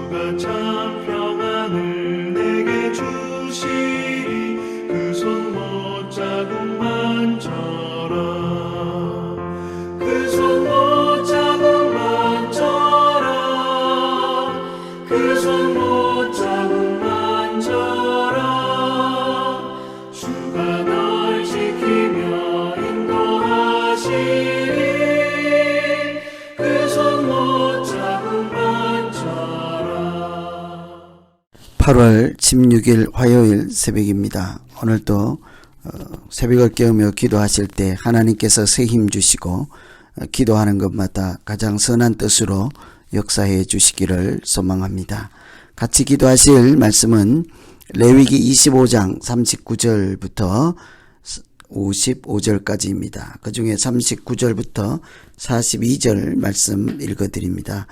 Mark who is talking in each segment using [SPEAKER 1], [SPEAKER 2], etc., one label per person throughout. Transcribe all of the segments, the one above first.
[SPEAKER 1] 주가 참 평안을 내게 주시리. 그 손 못자국만 져라. 그 손 못자국만 져라. 그 손 못자국만 져라. 주가 널 지키며 인도하시리. 그 손 못자국만 져라.
[SPEAKER 2] 8월 16일 화요일 새벽입니다. 오늘도 새벽을 깨우며 기도하실 때 하나님께서 새 힘 주시고 기도하는 것마다 가장 선한 뜻으로 역사해 주시기를 소망합니다. 같이 기도하실 말씀은 레위기 25장 39절부터 55절까지입니다. 그 중에 39절부터 42절 말씀 읽어드립니다.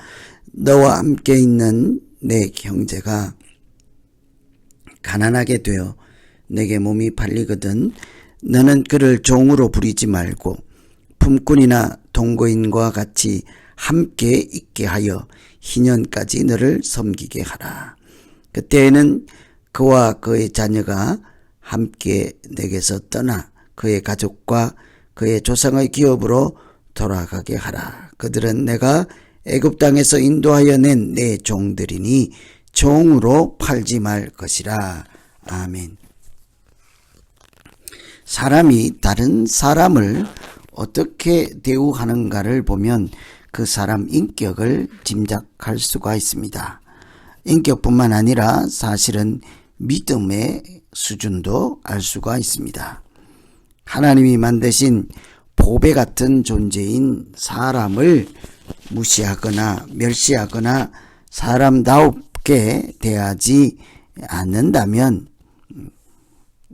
[SPEAKER 2] 너와 함께 있는 내 형제가 가난하게 되어 내게 몸이 팔리거든 너는 그를 종으로 부리지 말고 품꾼이나 동거인과 같이 함께 있게 하여 희년까지 너를 섬기게 하라. 그때에는 그와 그의 자녀가 함께 내게서 떠나 그의 가족과 그의 조상의 기업으로 돌아가게 하라. 그들은 내가 애굽 땅에서 인도하여 낸 내 종들이니 종으로 팔지 말 것이라. 아멘. 사람이 다른 사람을 어떻게 대우하는가를 보면 그 사람 인격을 짐작할 수가 있습니다. 인격뿐만 아니라 사실은 믿음의 수준도 알 수가 있습니다. 하나님이 만드신 보배 같은 존재인 사람을 무시하거나 멸시하거나 사람다웁게 대하지 않는다면,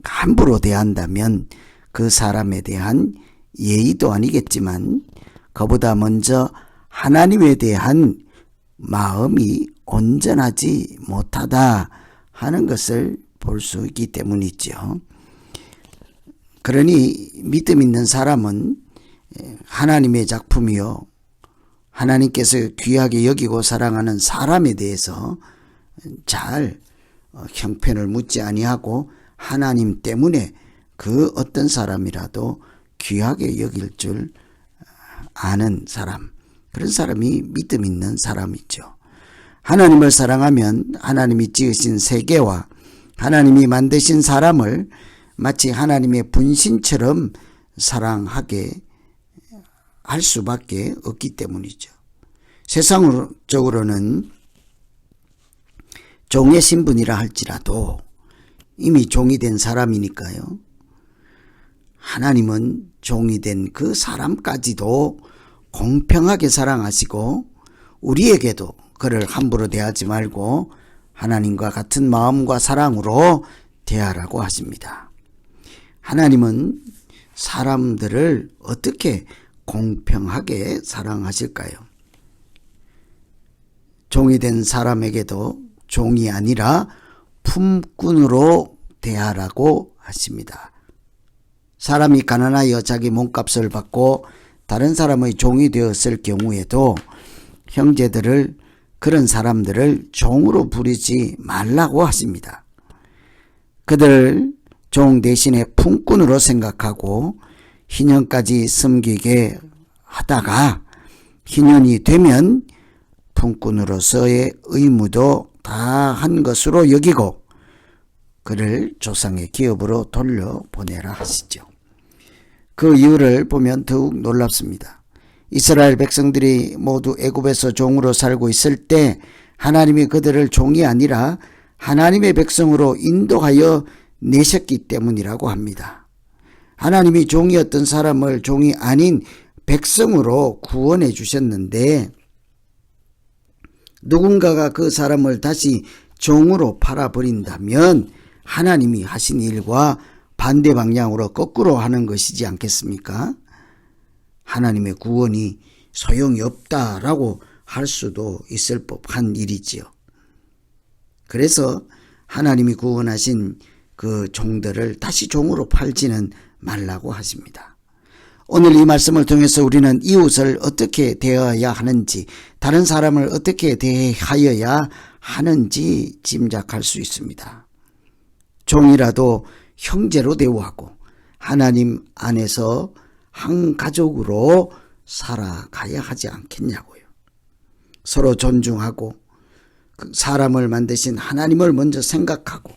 [SPEAKER 2] 함부로 대한다면 그 사람에 대한 예의도 아니겠지만 그보다 먼저 하나님에 대한 마음이 온전하지 못하다 하는 것을 볼 수 있기 때문이죠. 그러니 믿음 있는 사람은 하나님의 작품이요 하나님께서 귀하게 여기고 사랑하는 사람에 대해서 잘 형편을 묻지 아니하고 하나님 때문에 그 어떤 사람이라도 귀하게 여길 줄 아는 사람, 그런 사람이 믿음 있는 사람이죠. 하나님을 사랑하면 하나님이 지으신 세계와 하나님이 만드신 사람을 마치 하나님의 분신처럼 사랑하게 할 수밖에 없기 때문이죠. 세상적으로는 종의 신분이라 할지라도 이미 종이 된 사람이니까요. 하나님은 종이 된 그 사람까지도 공평하게 사랑하시고 우리에게도 그를 함부로 대하지 말고 하나님과 같은 마음과 사랑으로 대하라고 하십니다. 하나님은 사람들을 어떻게 공평하게 사랑하실까요? 종이 된 사람에게도 종이 아니라 품꾼으로 대하라고 하십니다. 사람이 가난하여 자기 몸값을 받고 다른 사람의 종이 되었을 경우에도 형제들을, 그런 사람들을 종으로 부리지 말라고 하십니다. 그들을 종 대신에 품꾼으로 생각하고 희년까지 섬기게 하다가 희년이 되면 품꾼으로서의 의무도 다 한 것으로 여기고 그를 조상의 기업으로 돌려보내라 하시죠. 그 이유를 보면 더욱 놀랍습니다. 이스라엘 백성들이 모두 애굽에서 종으로 살고 있을 때 하나님이 그들을 종이 아니라 하나님의 백성으로 인도하여 내셨기 때문이라고 합니다. 하나님이 종이었던 사람을 종이 아닌 백성으로 구원해 주셨는데 누군가가 그 사람을 다시 종으로 팔아버린다면 하나님이 하신 일과 반대 방향으로 거꾸로 하는 것이지 않겠습니까? 하나님의 구원이 소용이 없다라고 할 수도 있을 법한 일이지요. 그래서 하나님이 구원하신 그 종들을 다시 종으로 팔지는 말라고 하십니다. 오늘 이 말씀을 통해서 우리는 이웃을 어떻게 대해야 하는지, 다른 사람을 어떻게 대하여야 하는지 짐작할 수 있습니다. 종이라도 형제로 대우하고 하나님 안에서 한 가족으로 살아가야 하지 않겠냐고요. 서로 존중하고 그 사람을 만드신 하나님을 먼저 생각하고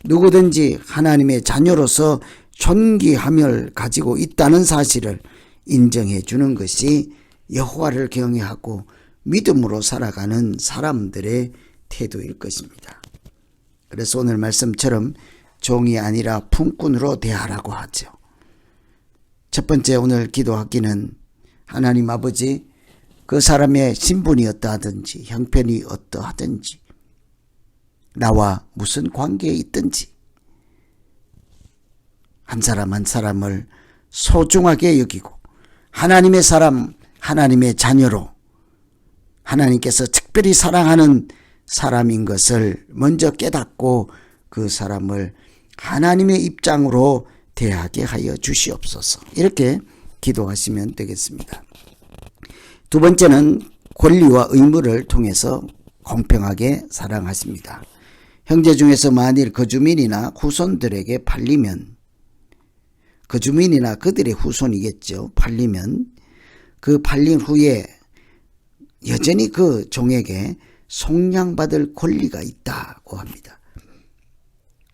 [SPEAKER 2] 누구든지 하나님의 자녀로서 존귀함을 가지고 있다는 사실을 인정해 주는 것이 여호와를 경외하고 믿음으로 살아가는 사람들의 태도일 것입니다. 그래서 오늘 말씀처럼 종이 아니라 품꾼으로 대하라고 하죠. 첫 번째 오늘 기도하기는 하나님 아버지, 그 사람의 신분이 어떠하든지 형편이 어떠하든지 나와 무슨 관계에 있든지 한 사람 한 사람을 소중하게 여기고 하나님의 사람, 하나님의 자녀로 하나님께서 특별히 사랑하는 사람인 것을 먼저 깨닫고 그 사람을 하나님의 입장으로 대하게 하여 주시옵소서. 이렇게 기도하시면 되겠습니다. 두 번째는 권리와 의무를 통해서 공평하게 사랑하십니다. 형제 중에서 만일 그 주민이나 후손들에게 팔리면, 그 주민이나 그들의 후손이겠죠. 팔리면 그 팔린 후에 여전히 그 종에게 속량받을 권리가 있다고 합니다.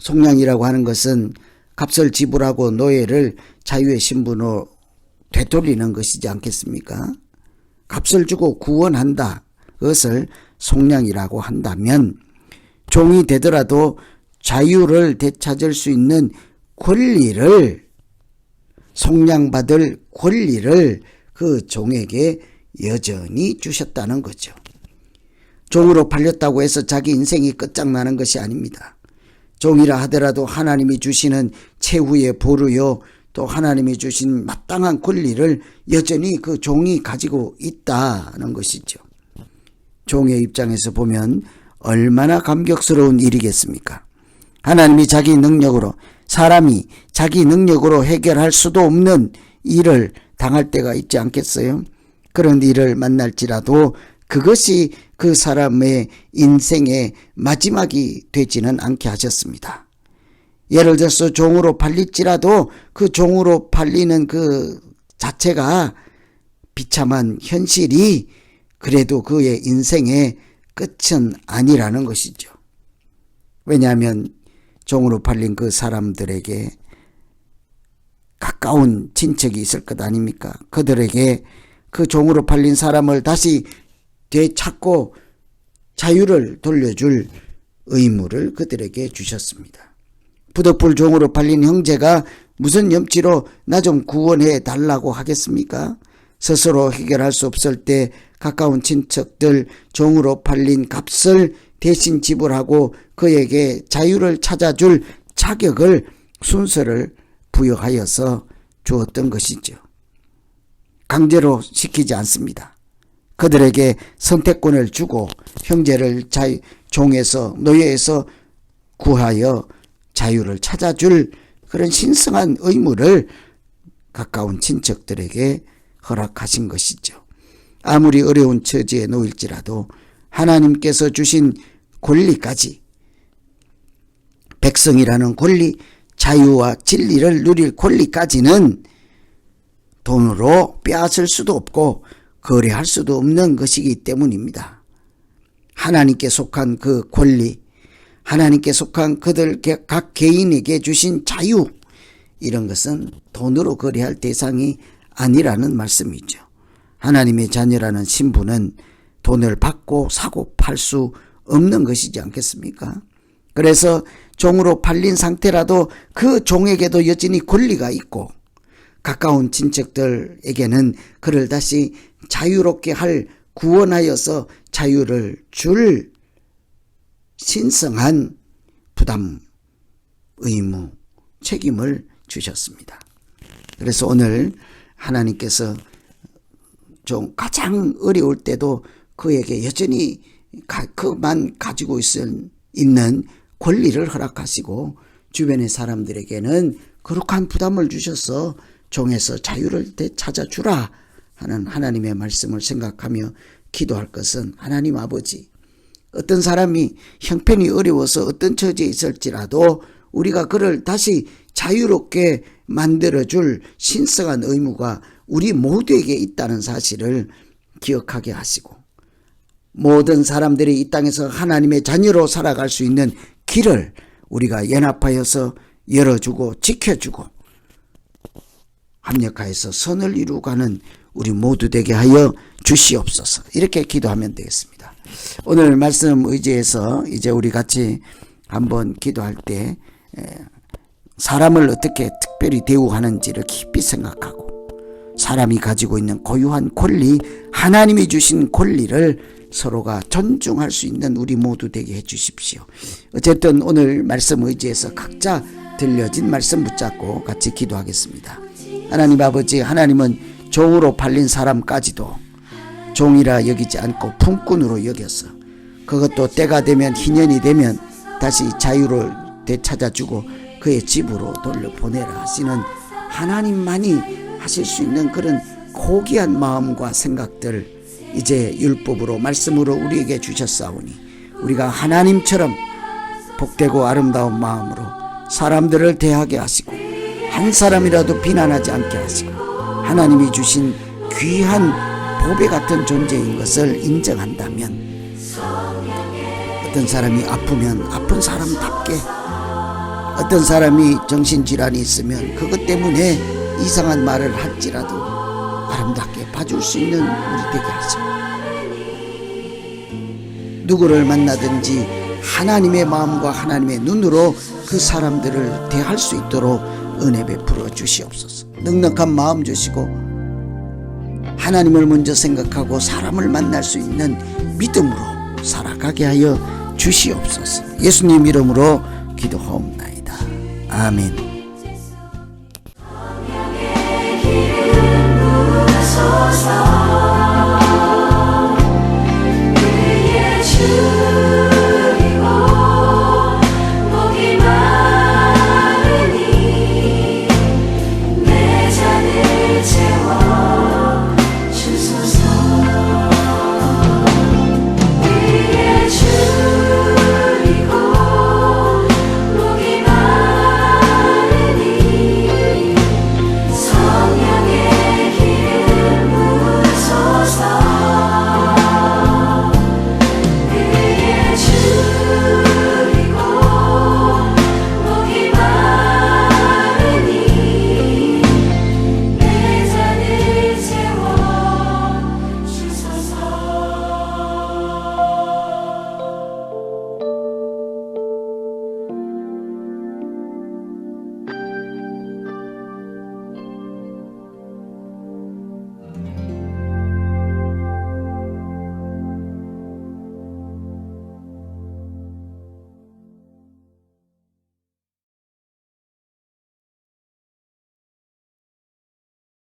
[SPEAKER 2] 속량이라고 하는 것은 값을 지불하고 노예를 자유의 신분으로 되돌리는 것이지 않겠습니까? 값을 주고 구원한다. 그것을 속량이라고 한다면 종이 되더라도 자유를 되찾을 수 있는 권리를, 속량받을 권리를 그 종에게 여전히 주셨다는 거죠. 종으로 팔렸다고 해서 자기 인생이 끝장나는 것이 아닙니다. 종이라 하더라도 하나님이 주시는 최후의 보루요, 또 하나님이 주신 마땅한 권리를 여전히 그 종이 가지고 있다는 것이죠. 종의 입장에서 보면 얼마나 감격스러운 일이겠습니까? 하나님이 자기 능력으로, 사람이 자기 능력으로 해결할 수도 없는 일을 당할 때가 있지 않겠어요? 그런 일을 만날지라도 그것이 그 사람의 인생의 마지막이 되지는 않게 하셨습니다. 예를 들어서 종으로 팔릴지라도 그 종으로 팔리는 그 자체가 비참한 현실이 그래도 그의 인생의 끝은 아니라는 것이죠. 왜냐하면 종으로 팔린 그 사람들에게 가까운 친척이 있을 것 아닙니까? 그들에게 그 종으로 팔린 사람을 다시 되찾고 자유를 돌려줄 의무를 그들에게 주셨습니다. 부득불 종으로 팔린 형제가 무슨 염치로 나 좀 구원해 달라고 하겠습니까? 스스로 해결할 수 없을 때 가까운 친척들 종으로 팔린 값을 대신 지불하고 그에게 자유를 찾아줄 자격을, 순서를 부여하여서 주었던 것이죠. 강제로 시키지 않습니다. 그들에게 선택권을 주고 형제를 종에서, 노예에서 구하여 자유를 찾아줄 그런 신성한 의무를 가까운 친척들에게 허락하신 것이죠. 아무리 어려운 처지에 놓일지라도 하나님께서 주신 권리까지, 백성이라는 권리, 자유와 진리를 누릴 권리까지는 돈으로 빼앗을 수도 없고 거래할 수도 없는 것이기 때문입니다. 하나님께 속한 그 권리, 하나님께 속한 그들 각 개인에게 주신 자유, 이런 것은 돈으로 거래할 대상이 아니라는 말씀이죠. 하나님의 자녀라는 신분은 돈을 받고 사고 팔 수 없는 것이지 않겠습니까? 그래서 종으로 팔린 상태라도 그 종에게도 여전히 권리가 있고 가까운 친척들에게는 그를 다시 자유롭게 할, 구원하여서 자유를 줄 신성한 부담, 의무, 책임을 주셨습니다. 그래서 오늘 하나님께서 좀 가장 어려울 때도 그에게 여전히 그만 가지고 있는 권리를 허락하시고 주변의 사람들에게는 거룩한 부담을 주셔서 종에서 자유를 되찾아주라 하는 하나님의 말씀을 생각하며 기도할 것은, 하나님 아버지, 어떤 사람이 형편이 어려워서 어떤 처지에 있을지라도 우리가 그를 다시 자유롭게 만들어줄 신성한 의무가 우리 모두에게 있다는 사실을 기억하게 하시고, 모든 사람들이 이 땅에서 하나님의 자녀로 살아갈 수 있는 길을 우리가 연합하여서 열어주고 지켜주고 합력하여서 선을 이루어가는 우리 모두 되게 하여 주시옵소서. 이렇게 기도하면 되겠습니다. 오늘 말씀 의지해서 이제 우리 같이 한번 기도할 때 사람을 어떻게 특별히 대우하는지를 깊이 생각하고, 사람이 가지고 있는 고유한 권리, 하나님이 주신 권리를 서로가 존중할 수 있는 우리 모두 되게 해 주십시오. 어쨌든 오늘 말씀 의지해서 각자 들려진 말씀 붙잡고 같이 기도하겠습니다. 하나님 아버지, 하나님은 종으로 팔린 사람까지도 종이라 여기지 않고 품꾼으로 여겨서 그것도 때가 되면, 희년이 되면 다시 자유를 되찾아주고 그의 집으로 돌려보내라 하시는 하나님만이 하실 수 있는 그런 고귀한 마음과 생각들 이제 율법으로 말씀으로 우리에게 주셨사오니, 우리가 하나님처럼 복되고 아름다운 마음으로 사람들을 대하게 하시고 한 사람이라도 비난하지 않게 하시고 하나님이 주신 귀한 보배 같은 존재인 것을 인정한다면, 어떤 사람이 아프면 아픈 사람답게, 어떤 사람이 정신질환이 있으면 그것 때문에 이상한 말을 할지라도 아름답게 봐줄 수 있는 우리 되게 하시고, 누구를 만나든지 하나님의 마음과 하나님의 눈으로 그 사람들을 대할 수 있도록 은혜 베풀어 주시옵소서. 넉넉한 마음 주시고 하나님을 먼저 생각하고 사람을 만날 수 있는 믿음으로 살아가게 하여 주시옵소서. 예수님 이름으로 기도하옵나이다. 아멘.